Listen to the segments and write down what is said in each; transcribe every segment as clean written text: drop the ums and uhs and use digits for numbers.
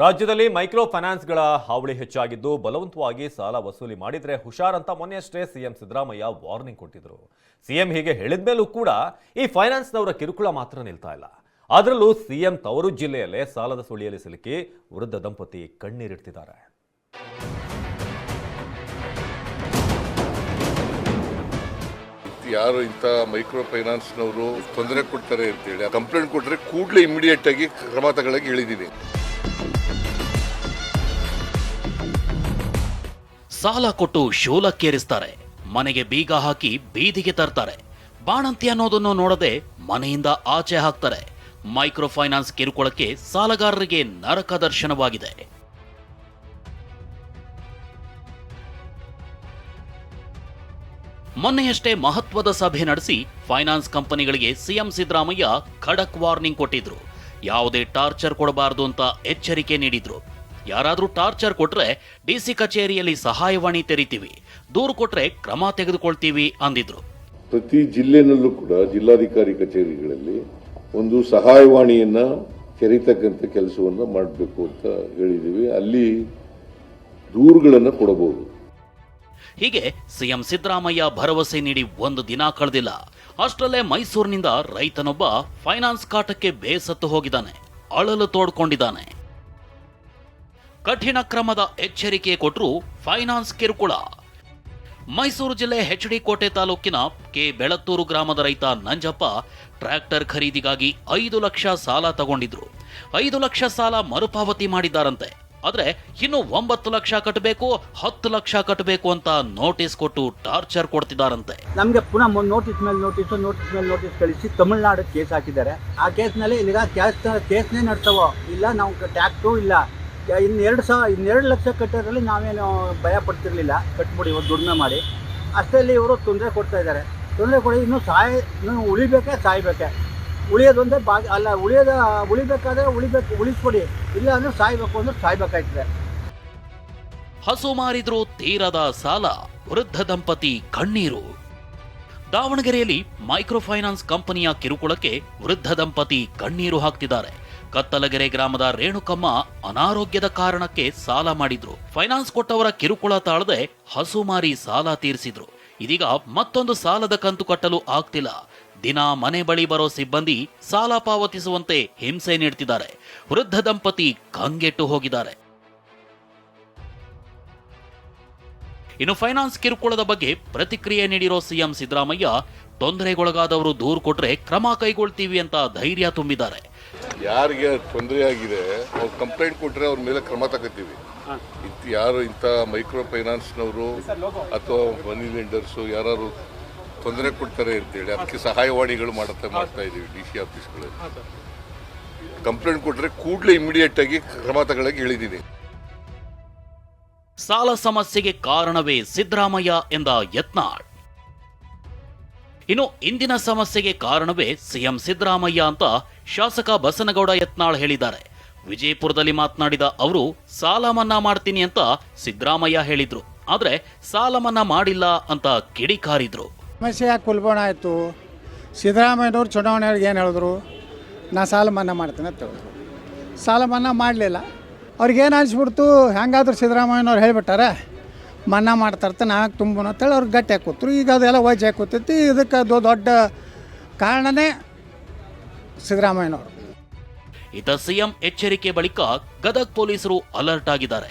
ರಾಜ್ಯದಲ್ಲಿ ಮೈಕ್ರೋ ಫೈನಾನ್ಸ್ಗಳ ಹಾವಳಿ ಹೆಚ್ಚಾಗಿದ್ದು ಬಲವಂತವಾಗಿ ಸಾಲ ವಸೂಲಿ ಮಾಡಿದ್ರೆ ಹುಷಾರಂತ ಮೊನ್ನೆಯಷ್ಟೇ ಸಿಎಂ ಸಿದ್ದರಾಮಯ್ಯ ವಾರ್ನಿಂಗ್ ಕೊಟ್ಟಿದ್ರು. ಸಿಎಂ ಹೀಗೆ ಹೇಳಿದ ಮೇಲೂ ಕೂಡ ಈ ಫೈನಾನ್ಸ್ನವರ ಕಿರುಕುಳ ಮಾತ್ರ ನಿಲ್ತಾ ಇಲ್ಲ. ಅದರಲ್ಲೂ ಸಿಎಂ ತವರು ಜಿಲ್ಲೆಯಲ್ಲೇ ಸಾಲದ ಸುಳಿಯಲ್ಲಿ ಸಿಲುಕಿ ವೃದ್ಧ ದಂಪತಿ ಕಣ್ಣೀರಿಡ್ತಿದ್ದಾರೆ. ಯಾರು ಇಂಥ ಮೈಕ್ರೋ ಫೈನಾನ್ಸ್ನವರು ತೊಂದರೆ ಕೊಡ್ತಾರೆ ಅಂತೇಳಿ ಕಂಪ್ಲೇಂಟ್ ಕೊಟ್ಟರೆ ಕೂಡಲೇ ಇಮಿಡಿಯೇಟ್ ಆಗಿ ಕ್ರಮ ತಗೊಳ್ಳೋಕೆ ಹೇಳಿದ್ದೀನಿ. ಸಾಲ ಕೊಟ್ಟು ಶೂಲಕ್ಕೇರಿಸ್ತಾರೆ, ಮನೆಗೆ ಬೀಗ ಹಾಕಿ ಬೀದಿಗೆ ತರ್ತಾರೆ, ಬಾಣಂತಿ ಅನ್ನೋದನ್ನು ನೋಡದೆ ಮನೆಯಿಂದ ಆಚೆ ಹಾಕ್ತಾರೆ. ಮೈಕ್ರೋ ಫೈನಾನ್ಸ್ ಕಿರುಕುಳಕ್ಕೆ ಸಾಲಗಾರರಿಗೆ ನರಕ ದರ್ಶನವಾಗಿದೆ. ಮೊನ್ನೆಯಷ್ಟೇ ಮಹತ್ವದ ಸಭೆ ನಡೆಸಿ ಫೈನಾನ್ಸ್ ಕಂಪನಿಗಳಿಗೆ ಸಿಎಂ ಸಿದ್ದರಾಮಯ್ಯ ಖಡಕ್ ವಾರ್ನಿಂಗ್ ಕೊಟ್ಟಿದ್ರು. ಯಾವುದೇ ಟಾರ್ಚರ್ ಕೊಡಬಾರದು ಅಂತ ಎಚ್ಚರಿಕೆ ನೀಡಿದ್ರು. ಯಾರಾದ್ರೂ ಟಾರ್ಚರ್ ಕೊಟ್ರೆ ಡಿಸಿ ಕಚೇರಿಯಲ್ಲಿ ಸಹಾಯವಾಣಿ ತೆರಿತೀವಿ, ದೂರು ಕೊಟ್ರೆ ಕ್ರಮ ತೆಗೆದುಕೊಳ್ತೀವಿ ಅಂದಿದ್ರು. ಪ್ರತಿ ಜಿಲ್ಲೆನಲ್ಲೂ ಕೂಡ ಜಿಲ್ಲಾಧಿಕಾರಿ ಕಚೇರಿಗಳಲ್ಲಿ ಒಂದು ಸಹಾಯವಾಣಿಯನ್ನ ತೆರೀತಕ್ಕಂಥ ಕೆಲಸವನ್ನ ಮಾಡಬೇಕು ಅಂತ ಹೇಳಿದೀವಿ. ಅಲ್ಲಿ ದೂರುಗಳನ್ನು ಕೊಡಬಹುದು. ಹೀಗೆ ಸಿಎಂ ಸಿದ್ದರಾಮಯ್ಯ ಭರವಸೆ ನೀಡಿ ಒಂದು ದಿನ ಕಳೆದಿಲ್ಲ. ಅಷ್ಟರಲ್ಲೇ ಮೈಸೂರಿನಿಂದ ರೈತನೊಬ್ಬ ಫೈನಾನ್ಸ್ ಕಾಟಕ್ಕೆ ಬೇಸತ್ತು ಹೋಗಿದ್ದಾನೆ, ಅಳಲು ತೋಡ್ಕೊಂಡಿದ್ದಾನೆ. ಕಠಿಣ ಕ್ರಮದ ಎಚ್ಚರಿಕೆ ಕೊಟ್ಟರು ಫೈನಾನ್ಸ್ ಕಿರುಕುಳ. ಮೈಸೂರು ಜಿಲ್ಲೆ ಹೆಚ್ಡಿ ಕೋಟೆ ತಾಲೂಕಿನ ಕೆ ಬೆಳತ್ತೂರು ಗ್ರಾಮದ ರೈತ ನಂಜಪ್ಪ ಟ್ರ್ಯಾಕ್ಟರ್ ಖರೀದಿಗಾಗಿ 5 ಲಕ್ಷ ಸಾಲ ತಗೊಂಡಿದ್ರು. 5 ಲಕ್ಷ ಸಾಲ ಮರುಪಾವತಿ ಮಾಡಿದ್ದಾರಂತೆ. ಆದ್ರೆ ಇನ್ನು 9 ಲಕ್ಷ ಕಟ್ಟಬೇಕು, 10 ಲಕ್ಷ ಕಟ್ಟಬೇಕು ಅಂತ ನೋಟಿಸ್ ಕೊಟ್ಟು ಟಾರ್ಚರ್ ಕೊಡ್ತಿದ್ದಾರಂತೆ. ನಮಗೆ ಪುನಃ ನೋಟಿಸ್ ಮೇಲೆ ನೋಟಿಸ್ ಕಳಿಸಿ ತಮಿಳುನಾಡು ಕೇಸ್ ಹಾಕಿದ್ದಾರೆ. ಆ ಕೇಸ್ನಲ್ಲಿ ಈಗ ಕೇಸ್ನೇ ನಡ್ಸವೋ ಇಲ್ಲ, ನಾವು ಟ್ಯಾಕ್ಸು ಇಲ್ಲ. ಇನ್ನೆರಡು ಲಕ್ಷ ಕಟ್ಟೋದ್ರಲ್ಲಿ ನಾವೇನು ಭಯ ಪಡ್ತಿರ್ಲಿಲ್ಲ, ಕಟ್ಬಿಡಿ ಇವತ್ತು ದುಡಿಮೆ ಮಾಡಿ. ಅಷ್ಟರಲ್ಲಿ ಇವರು ತೊಂದರೆ ಕೊಡ್ತಾ ಇದ್ದಾರೆ. ತೊಂದರೆ ಕೊಡಿ, ಇನ್ನೂ ಉಳಿಬೇಕೆ ಸಾಯ್ಬೇಕೆ? ಉಳಿಯೋದೊಂದೇ ಅಲ್ಲ, ಉಳಿಬೇಕಾದ್ರೆ ಉಳಿಸ್ಕೊಡಿ, ಇಲ್ಲ ಅಂದ್ರೆ ಸಾಯ್ಬೇಕು ಅಂದ್ರೆ ಸಾಯ್ಬೇಕಾಯ್ತದೆ. ಹಸು ಮಾರಿದ್ರು ತೀರದ ಸಾಲ, ವೃದ್ಧ ದಂಪತಿ ಕಣ್ಣೀರು. ದಾವಣಗೆರೆಯಲ್ಲಿ ಮೈಕ್ರೋ ಫೈನಾನ್ಸ್ ಕಂಪನಿಯ ಕಿರುಕುಳಕ್ಕೆ ವೃದ್ಧ ದಂಪತಿ ಕಣ್ಣೀರು ಹಾಕ್ತಿದ್ದಾರೆ. ಕತ್ತಲಗೆರೆ ಗ್ರಾಮದ ರೇಣುಕಮ್ಮ ಅನಾರೋಗ್ಯದ ಕಾರಣಕ್ಕೆ ಸಾಲ ಮಾಡಿದ್ರು. ಫೈನಾನ್ಸ್ ಕೊಟ್ಟವರ ಕಿರುಕುಳ ತಾಳದೆ ಹಸು ಮಾರಿ ಸಾಲ ತೀರಿಸಿದ್ರು. ಇದೀಗ ಮತ್ತೊಂದು ಸಾಲದ ಕಂತು ಕಟ್ಟಲು ಆಗ್ತಿಲ್ಲ. ದಿನ ಮನೆ ಬಳಿ ಬರೋ ಸಿಬ್ಬಂದಿ ಸಾಲ ಪಾವತಿಸುವಂತೆ ಹಿಂಸೆ ನೀಡ್ತಿದ್ದಾರೆ. ವೃದ್ಧ ದಂಪತಿ ಕಂಗೆಟ್ಟು ಹೋಗಿದ್ದಾರೆ. ಇನ್ನು ಫೈನಾನ್ಸ್ ಕಿರುಕುಳದ ಬಗ್ಗೆ ಪ್ರತಿಕ್ರಿಯೆ ನೀಡಿರೋ ಸಿಎಂ ಸಿದ್ದರಾಮಯ್ಯ ತೊಂದರೆಗೊಳಗಾದವರು ದೂರು ಕೊಟ್ರೆ ಕ್ರಮ ಕೈಗೊಳ್ತೀವಿ ಅಂತ ಧೈರ್ಯ ತುಂಬಿದ್ದಾರೆ. ಯಾರಿಗೆ ತೊಂದರೆ ಆಗಿದೆ ಅವ್ರು ಕಂಪ್ಲೇಂಟ್ ಕೊಟ್ಟರೆ ಅವ್ರ ಮೇಲೆ ಕ್ರಮ ತಗೋತೀವಿ. ಯಾರು ಇಂಥ ಮೈಕ್ರೋ ಫೈನಾನ್ಸ್ನವರು ಅಥವಾ ಮನಿ ಲೆಂಡರ್ಸು ಯಾರು ತೊಂದರೆ ಕೊಡ್ತಾರೆ ಅಂತೇಳಿ ಅದಕ್ಕೆ ಸಹಾಯವಾಣಿಗಳು ಮಾಡ್ತಾ ಇದ್ದೀವಿ. ಡಿಸಿ ಆಫೀಸ್ಗಳಲ್ಲಿ ಕಂಪ್ಲೇಂಟ್ ಕೊಟ್ಟರೆ ಕೂಡಲೇ ಇಮಿಡಿಯೇಟ್ ಆಗಿ ಕ್ರಮ ತಗೊಳ್ಳೋಕೆ ಹೇಳಿದ್ದೀನಿ. ಸಾಲ ಸಮಸ್ಯೆಗೆ ಕಾರಣವೇ ಸಿದ್ದರಾಮಯ್ಯ ಎಂದ ಯತ್ನಾಳ್. ಇನ್ನು ಇಂದಿನ ಸಮಸ್ಯೆಗೆ ಕಾರಣವೇ ಸಿಎಂ ಸಿದ್ದರಾಮಯ್ಯ ಅಂತ ಶಾಸಕ ಬಸನಗೌಡ ಯತ್ನಾಳ್ ಹೇಳಿದ್ದಾರೆ. ವಿಜಯಪುರದಲ್ಲಿ ಮಾತನಾಡಿದ ಅವರು ಸಾಲ ಮನ್ನಾ ಮಾಡ್ತೀನಿ ಅಂತ ಸಿದ್ದರಾಮಯ್ಯ ಹೇಳಿದ್ರು, ಆದ್ರೆ ಸಾಲ ಮನ್ನಾ ಮಾಡಿಲ್ಲ ಅಂತ ಕಿಡಿಕಾರಿದ್ರು. ಸಮಸ್ಯೆ ಯಾಕೆ ಕುಲ್ಬೋಣ ಆಯಿತು? ಸಿದ್ದರಾಮಯ್ಯನವ್ರು ಚುನಾವಣೆಯವ್ರಿಗೆ ಏನು ಹೇಳಿದ್ರು? ನಾ ಸಾಲ ಮನ್ನಾ ಮಾಡ್ತೀನಿ ಅಂತ ಹೇಳಿದ್ರು. ಸಾಲ ಮನ್ನಾ ಮಾಡಲಿಲ್ಲ. ಅವ್ರಿಗೇನು ಅನಿಸ್ಬಿಡ್ತು, ಹೆಂಗಾದ್ರೂ ಸಿದ್ದರಾಮಯ್ಯನವ್ರು ಹೇಳಿಬಿಟ್ಟಾರೆ ಮನ್ನಾ ಮಾಡ್ತಾರ್ತ ನಾಲ್ಕು ತುಂಬೋಣ ಅಂತೇಳಿ ಅವ್ರಿಗೆ ಗಟ್ಟಿ ಹಾಕೂತ್ರು. ಈಗ ಅದೆಲ್ಲ ವಜ್ ಹಾಕೂತೈತಿ. ಇದಕ್ಕೆ ದೊಡ್ಡ ಕಾರಣನೇ ಸಿದ್ದರಾಮಯ್ಯನವರು. ಇತ ಸಿಎಂ ಎಚ್ಚರಿಕೆ ಬಳಿಕ ಗದಗ ಪೊಲೀಸರು ಅಲರ್ಟ್ ಆಗಿದ್ದಾರೆ.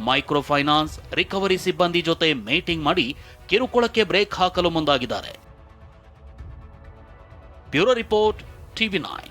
ಮೈಕ್ರೋ ಫೈನಾನ್ಸ್ ರಿಕವರಿ ಸಿಬ್ಬಂದಿ ಜೊತೆ ಮೀಟಿಂಗ್ ಮಾಡಿ ಕಿರುಕುಳಕ್ಕೆ ಬ್ರೇಕ್ ಹಾಕಲು ಮುಂದಾಗಿದ್ದಾರೆ. Bureau report, TV9.